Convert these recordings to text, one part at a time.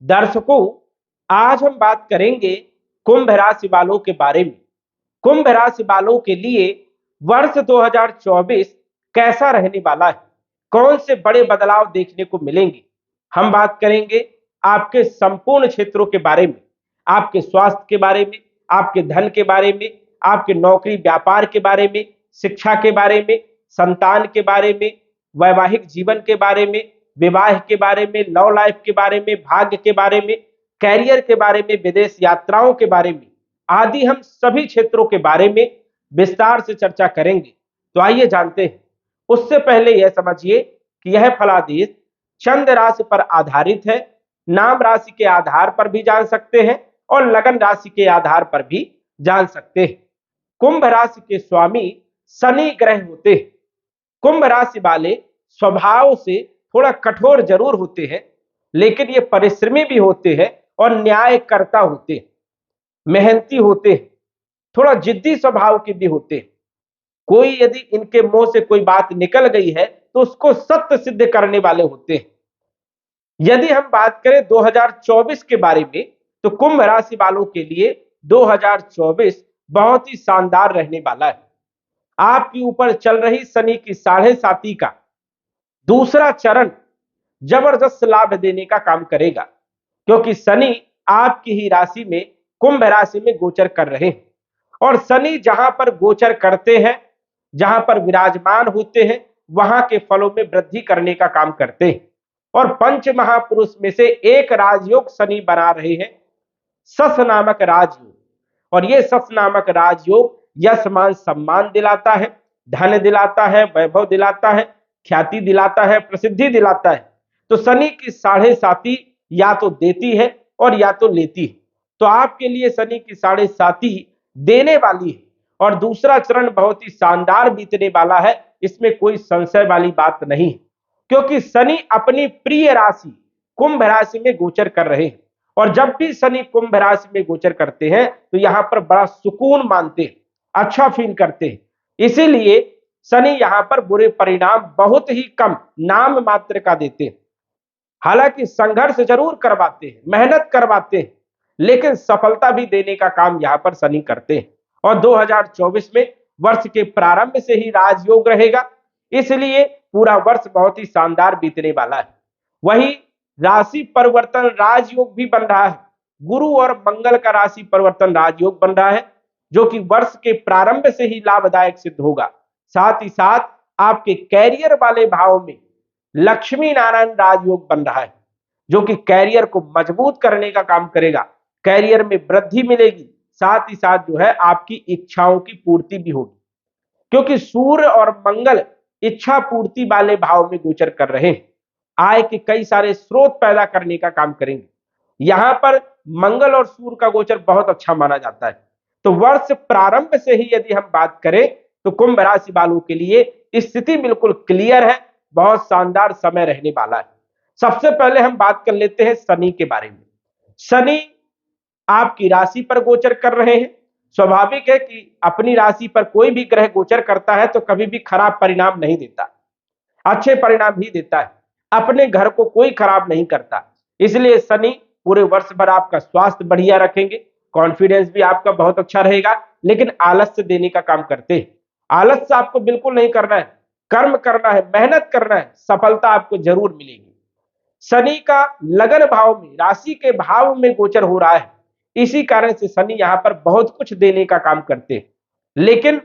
दर्शकों, आज हम बात करेंगे कुंभ राशि वालों के बारे में। कुंभ राशि वालों के लिए वर्ष 2024 कैसा रहने वाला है, कौन से बड़े बदलाव देखने को मिलेंगे। हम बात करेंगे आपके संपूर्ण क्षेत्रों के बारे में, आपके स्वास्थ्य के बारे में, आपके धन के बारे में, आपके नौकरी व्यापार के बारे में, शिक्षा के बारे में, संतान के बारे में, वैवाहिक जीवन के बारे में, विवाह के बारे में, लव लाइफ के बारे में, भाग्य के बारे में, कैरियर के बारे में, विदेश यात्राओं के बारे में आदि हम सभी क्षेत्रों के बारे में विस्तार से चर्चा करेंगे। तो आइए जानते हैं। उससे पहले यह समझिए कि यह फलादेश चंद्र राशि पर आधारित है। नाम राशि के आधार पर भी जान सकते हैं और लगन राशि के आधार पर भी जान सकते हैं। कुंभ राशि के स्वामी शनि ग्रह होते हैं। कुंभ राशि वाले स्वभाव से थोड़ा कठोर जरूर होते हैं, लेकिन ये परिश्रमी भी होते हैं और न्यायकर्ता होते हैं, मेहनती होते हैं, थोड़ा जिद्दी स्वभाव के भी होते हैं। कोई यदि इनके मुंह से कोई बात निकल गई है तो उसको सत्य सिद्ध करने वाले होते हैं। यदि हम बात करें 2024 के बारे में, तो कुंभ राशि वालों के लिए 2024 बहुत ही शानदार रहने वाला है। आपके ऊपर चल रही शनि की 7.5 का दूसरा चरण जबरदस्त लाभ देने का काम करेगा, क्योंकि शनि आपकी ही राशि में कुंभ राशि में गोचर कर रहे हैं। और शनि जहां पर गोचर करते हैं, जहां पर विराजमान होते हैं, वहां के फलों में वृद्धि करने का काम करते हैं। और पंच महापुरुष में से एक राजयोग शनि बना रहे हैं, सस नामक राजयोग। और ये सस नामक राजयोग यश मान सम्मान दिलाता है, धन दिलाता है, वैभव दिलाता है, ख्याति दिलाता है, प्रसिद्धि दिलाता है। तो शनि की 7.5 या तो देती है और या तो लेती है। तो आपके लिए शनि की 7.5 देने वाली है और दूसरा चरण बहुत ही शानदार बीतने वाला है, इसमें कोई संशय वाली बात नहीं है, क्योंकि शनि अपनी प्रिय राशि कुंभ राशि में गोचर कर रहे हैं। और जब भी शनि कुंभ राशि में गोचर करते हैं तो यहां पर बड़ा सुकून मानते हैं, अच्छा फील करते हैं। इसीलिए शनि यहां पर बुरे परिणाम बहुत ही कम नाम मात्र का देते हैं। हालांकि संघर्ष जरूर करवाते हैं, मेहनत करवाते हैं, लेकिन सफलता भी देने का काम यहां पर शनि करते हैं। और 2024 में वर्ष के प्रारंभ से ही राजयोग रहेगा, इसलिए पूरा वर्ष बहुत ही शानदार बीतने वाला है। वही राशि परिवर्तन राजयोग भी बन रहा है। गुरु और मंगल का राशि परिवर्तन राजयोग बन रहा है, जो कि वर्ष के प्रारंभ से ही लाभदायक सिद्ध होगा। साथ ही साथ आपके कैरियर वाले भाव में लक्ष्मी नारायण राजयोग बन रहा है, जो कि कैरियर को मजबूत करने का काम करेगा। कैरियर में वृद्धि मिलेगी, साथ ही साथ जो है आपकी इच्छाओं की पूर्ति भी होगी, क्योंकि सूर्य और मंगल इच्छा पूर्ति वाले भाव में गोचर कर रहे हैं। आय के कई सारे स्रोत पैदा करने का काम करेंगे। यहां पर मंगल और सूर्य का गोचर बहुत अच्छा माना जाता है। तो वर्ष प्रारंभ से ही यदि हम बात करें तो कुंभ राशि वालों के लिए स्थिति बिल्कुल क्लियर है, बहुत शानदार समय रहने वाला है। सबसे पहले हम बात कर लेते हैं शनि के बारे में। शनि आपकी राशि पर गोचर कर रहे हैं। स्वाभाविक है कि अपनी राशि पर कोई भी ग्रह गोचर करता है तो कभी भी खराब परिणाम नहीं देता, अच्छे परिणाम ही देता है। अपने घर को कोई खराब नहीं करता। इसलिए शनि पूरे वर्ष भर आपका स्वास्थ्य बढ़िया रखेंगे, कॉन्फिडेंस भी आपका बहुत अच्छा रहेगा, लेकिन आलस्य देने का काम करते हैं। आलस्य आपको बिल्कुल नहीं करना है, कर्म करना है, मेहनत करना है, सफलता आपको जरूर मिलेगी। शनि का लगन भाव में, राशि के भाव में गोचर हो रहा है, इसी कारण से शनि यहां पर बहुत कुछ देने का काम करते हैं, लेकिन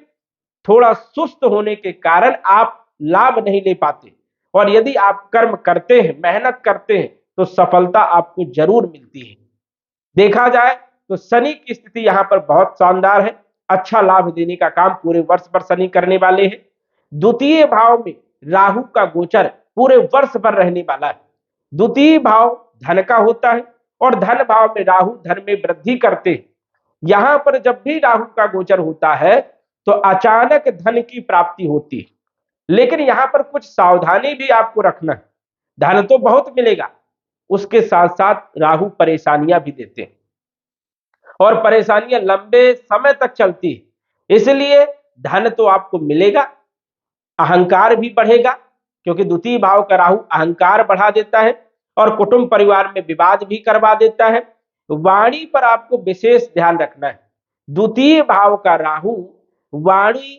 थोड़ा सुस्त होने के कारण आप लाभ नहीं ले पाते। और यदि आप कर्म करते हैं, मेहनत करते हैं, तो सफलता आपको जरूर मिलती है। देखा जाए तो शनि की स्थिति यहां पर बहुत शानदार है, अच्छा लाभ देने का काम पूरे वर्ष भर शनि करने वाले हैं। द्वितीय भाव में राहु का गोचर पूरे वर्ष भर रहने वाला है। द्वितीय भाव धन का होता है और धन भाव में राहु धन में वृद्धि करते हैं। यहां पर जब भी राहु का गोचर होता है तो अचानक धन की प्राप्ति होती है, लेकिन यहां पर कुछ सावधानी भी आपको रखना है। धन तो बहुत मिलेगा, उसके साथ साथ राहु परेशानियां भी देते हैं और परेशानियां लंबे समय तक चलती है। इसलिए धन तो आपको मिलेगा, अहंकार भी बढ़ेगा, क्योंकि द्वितीय भाव का राहु अहंकार बढ़ा देता है। और कुटुंब परिवार में विवाद भी करवा देता है। वाणी पर आपको विशेष ध्यान रखना है। द्वितीय भाव का राहु वाणी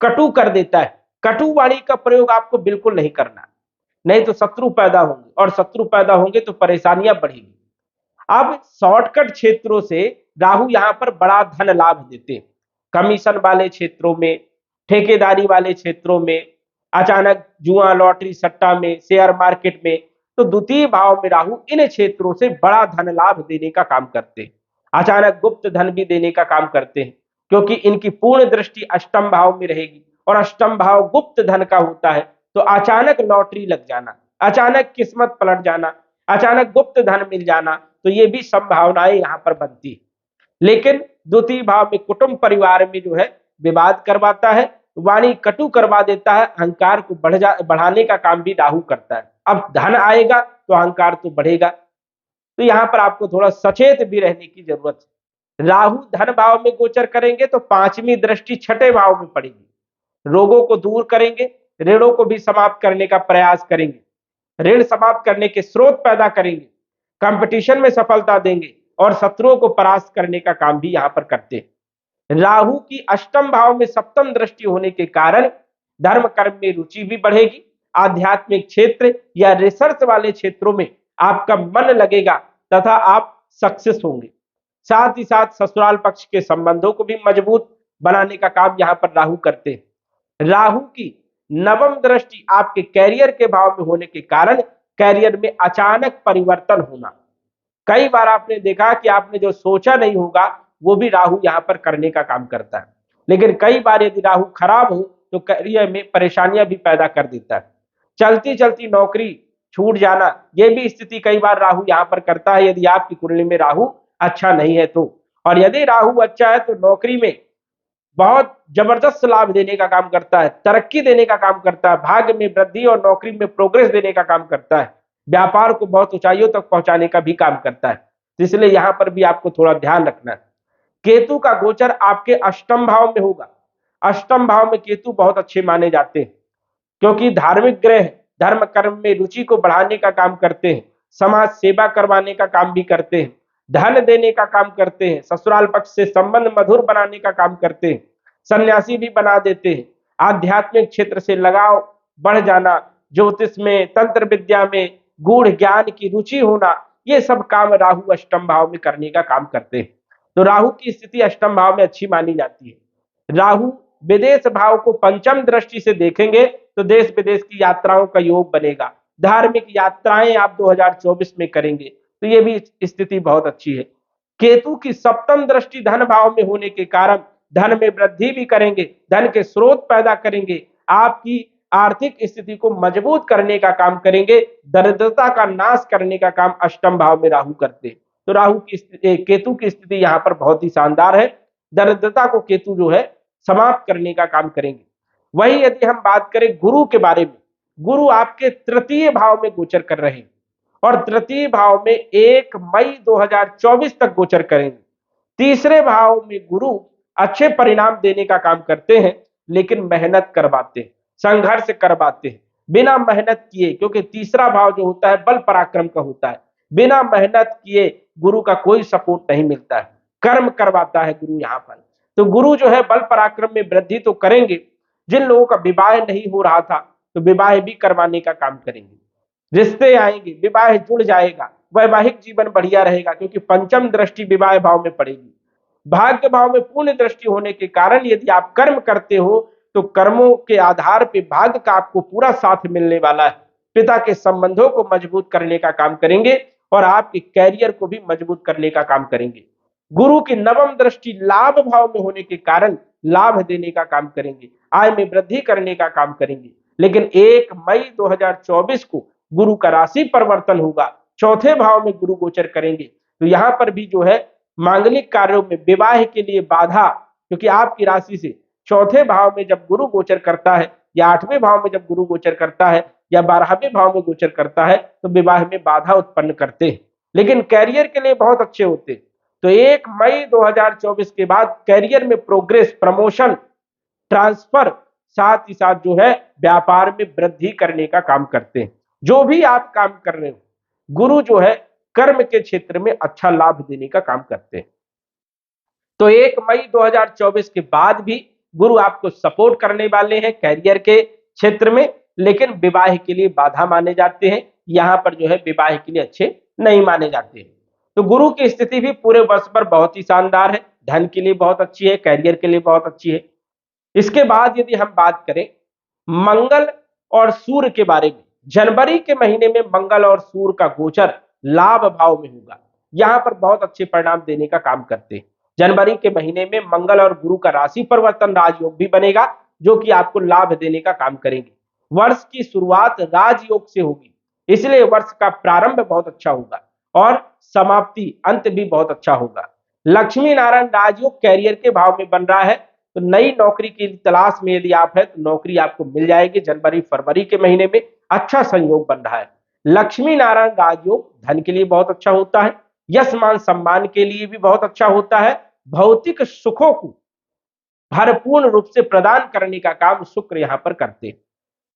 कटु कर देता है। कटु वाणी का प्रयोग आपको बिल्कुल नहीं करना, नहीं तो शत्रु पैदा होंगे, और शत्रु पैदा होंगे तो परेशानियां बढ़ेगी। अब शॉर्टकट क्षेत्रों से राहु यहां पर बड़ा धन लाभ देते हैं। कमीशन वाले क्षेत्रों में, ठेकेदारी वाले क्षेत्रों में, अचानक जुआ लॉटरी सट्टा में, शेयर मार्केट में, तो द्वितीय भाव में राहु इन क्षेत्रों से बड़ा धन लाभ देने का काम करते हैं। अचानक गुप्त धन भी देने का काम करते हैं, क्योंकि इनकी पूर्ण दृष्टि अष्टम भाव में रहेगी, और अष्टम भाव गुप्त धन का होता है। तो अचानक लॉटरी लग जाना, अचानक किस्मत पलट जाना, अचानक गुप्त धन मिल जाना, तो ये भी संभावनाएं यहां पर बनती है। लेकिन द्वितीय भाव में कुटुंब परिवार में जो है विवाद करवाता है, वाणी कटु करवा देता है, अहंकार को बढ़ाने का काम भी राहु करता है। अब धन आएगा तो अहंकार तो बढ़ेगा, तो यहां पर आपको थोड़ा सचेत भी रहने की जरूरत है। राहु धन भाव में गोचर करेंगे तो पांचवी दृष्टि छठे भाव में पड़ेगी। रोगों को दूर करेंगे, ऋणों को भी समाप्त करने का प्रयास करेंगे, ऋण समाप्त करने के स्रोत पैदा करेंगे, कंपटीशन में सफलता देंगे, और शत्रुओं को परास्त करने का काम भी यहां पर करते हैं। राहु की अष्टम भाव में सप्तम दृष्टि होने के कारण धर्म कर्म में रुचि भी बढ़ेगी। आध्यात्मिक क्षेत्र या रिसर्च वाले क्षेत्रों में आपका मन लगेगा तथा आप सक्सेस होंगे। साथ ही साथ ससुराल पक्ष के संबंधों को भी मजबूत बनाने का काम यहां पर राहु करते हैं। राहु की नवम दृष्टि आपके कैरियर के भाव में होने के कारण कैरियर में अचानक परिवर्तन होना। कई बार आपने देखा कि आपने जो सोचा नहीं होगा वो भी राहु यहां पर करने का काम करता है। लेकिन कई बार यदि राहु खराब हो तो करियर में परेशानियां भी पैदा कर देता है। चलती चलती नौकरी छूट जाना, यह भी स्थिति कई बार राहु यहां पर करता है, यदि आपकी कुंडली में राहु अच्छा नहीं है तो। और यदि राहु अच्छा है तो नौकरी में बहुत जबरदस्त लाभ देने का काम करता है, तरक्की देने का काम करता है, भाग्य में वृद्धि और नौकरी में प्रोग्रेस देने का काम करता है, व्यापार को बहुत ऊंचाइयों तक पहुंचाने का भी काम करता है। तो इसलिए यहां पर भी आपको थोड़ा ध्यान रखना है। केतु का गोचर आपके अष्टम भाव में होगा। अष्टम भाव में केतु बहुत अच्छे माने जाते हैं, क्योंकि धार्मिक ग्रह धर्म कर्म में रुचि को बढ़ाने का काम करते हैं, समाज सेवा करवाने का काम भी करते हैं, धन देने का काम करते हैं, ससुराल पक्ष से संबंध मधुर बनाने का काम करते हैं, सन्यासी भी बना देते हैं, आध्यात्मिक क्षेत्र से लगाव बढ़ जाना, ज्योतिष में, तंत्र विद्या में गूढ़ ज्ञान की रुचि होना, ये सब काम राहु अष्टम भाव में करने का काम करते हैं। तो राहु की स्थिति अष्टम भाव में अच्छी मानी जाती है। राहु विदेश भाव को पंचम दृष्टि से देखेंगे तो देश विदेश की यात्राओं का योग बनेगा। धार्मिक यात्राएं आप 2024 में करेंगे, तो ये भी स्थिति बहुत अच्छी है। केतु की सप्तम दृष्टि धन भाव में होने के कारण धन में वृद्धि भी करेंगे, धन के स्रोत पैदा करेंगे, आपकी आर्थिक स्थिति को मजबूत करने का काम करेंगे, दरिद्रता का नाश करने का काम अष्टम भाव में राहु करते हैं। तो राहु की केतु की स्थिति यहां पर बहुत ही शानदार है। दरिद्रता को केतु जो है समाप्त करने का काम करेंगे। वही यदि हम बात करें गुरु के बारे में, गुरु आपके तृतीय भाव में गोचर कर रहे हैं, और तृतीय भाव में 1 मई 2024 तक गोचर करेंगे। तीसरे भाव में गुरु अच्छे परिणाम देने का काम करते हैं, लेकिन मेहनत करवाते हैं, संघर्ष करवाते हैं, बिना मेहनत किए, क्योंकि तीसरा भाव जो होता है बल पराक्रम का होता है। बिना मेहनत किए गुरु का कोई सपोर्ट नहीं मिलता है, कर्म करवाता है गुरु यहां पर। तो गुरु जो है बल पराक्रम में वृद्धि तो करेंगे, जिन लोगों का विवाह नहीं हो रहा था तो विवाह भी करवाने का काम करेंगे, रिश्ते आएंगे, विवाह जुड़ जाएगा, वैवाहिक जीवन बढ़िया रहेगा, क्योंकि पंचम दृष्टि विवाह भाव में पड़ेगी। भाग्य भाव में पूर्ण दृष्टि होने के कारण यदि आप कर्म करते हो तो कर्मों के आधार पर भाग्य का आपको पूरा साथ मिलने वाला है। पिता के संबंधों को मजबूत करने का काम करेंगे और आपके कैरियर को भी मजबूत करने का काम करेंगे। गुरु की नवम दृष्टि लाभ भाव में होने के कारण लाभ देने का काम करेंगे, आय में वृद्धि करने का काम करेंगे। लेकिन 1 मई 2024 को गुरु का राशि परिवर्तन होगा, चौथे भाव में गुरु गोचर करेंगे। तो यहां पर भी जो है मांगलिक कार्यों में विवाह के लिए बाधा, क्योंकि आपकी राशि से चौथे भाव में जब गुरु गोचर करता है, या 8वें भाव में जब गुरु गोचर करता है, या 12वें भाव में गोचर करता है, तो विवाह में बाधा उत्पन्न करते हैं, लेकिन कैरियर के लिए बहुत अच्छे होते हैं। तो 1 मई 2024 के बाद कैरियर में प्रोग्रेस, प्रमोशन, ट्रांसफर, साथ ही साथ जो है व्यापार में वृद्धि करने का काम करते हैं। जो भी आप काम कर रहे हो, गुरु जो है कर्म के क्षेत्र में अच्छा लाभ देने का काम करते हैं। तो 1 मई 2024 के बाद भी गुरु आपको सपोर्ट करने वाले हैं कैरियर के क्षेत्र में, लेकिन विवाह के लिए बाधा माने जाते हैं। यहां पर जो है विवाह के लिए अच्छे नहीं माने जाते हैं। तो गुरु की स्थिति भी पूरे वर्ष पर बहुत ही शानदार है, धन के लिए बहुत अच्छी है, कैरियर के लिए बहुत अच्छी है। इसके बाद यदि हम बात करें मंगल और सूर्य के बारे में, जनवरी के महीने में मंगल और सूर्य का गोचर लाभ भाव में होगा। यहां पर बहुत अच्छे परिणाम देने का काम करते हैं। जनवरी के महीने में मंगल और गुरु का राशि परिवर्तन राजयोग भी बनेगा, जो कि आपको लाभ देने का काम करेंगे। वर्ष की शुरुआत राजयोग से होगी, इसलिए वर्ष का प्रारंभ बहुत अच्छा होगा और समाप्ति अंत भी बहुत अच्छा होगा। लक्ष्मी नारायण राजयोग कैरियर के भाव में बन रहा है, तो नई नौकरी की तलाश में यदि आप है तो नौकरी आपको मिल जाएगी। जनवरी फरवरी के महीने में अच्छा संयोग बन रहा है। लक्ष्मी नारायण राजयोग धन के लिए बहुत अच्छा होता है, यश मान सम्मान के लिए भी बहुत अच्छा होता है। भौतिक सुखों को भरपूर्ण रूप से प्रदान करने का काम शुक्र यहां पर करते हैं।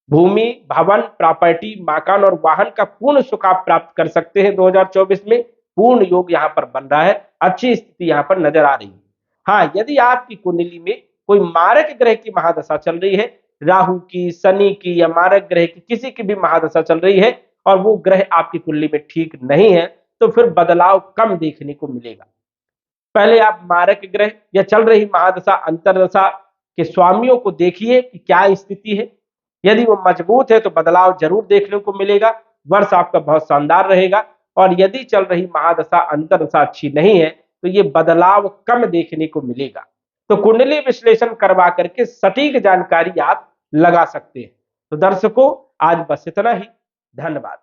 भूमि, भवन, प्रॉपर्टी, मकान और वाहन का पूर्ण सुख आप प्राप्त कर सकते हैं 2024 में। पूर्ण योग यहां पर बन रहा है, अच्छी स्थिति यहां पर नजर आ रही है। हाँ, यदि आपकी कुंडली में कोई मारक ग्रह की महादशा चल रही है, राहु की, शनि की या मारक ग्रह की किसी की भी महादशा चल रही है और वो ग्रह आपकी कुंडली में ठीक नहीं है, तो फिर बदलाव कम देखने को मिलेगा। पहले आप मारक ग्रह या चल रही महादशा अंतरदशा के स्वामियों को देखिए कि क्या स्थिति है। यदि वो मजबूत है तो बदलाव जरूर देखने को मिलेगा, वर्ष आपका बहुत शानदार रहेगा। और यदि चल रही महादशा अंतरदशा अच्छी नहीं है तो ये बदलाव कम देखने को मिलेगा। तो कुंडली विश्लेषण करवा करके सटीक जानकारी आप लगा सकते हैं। तो दर्शकों, आज बस इतना ही। धन्यवाद।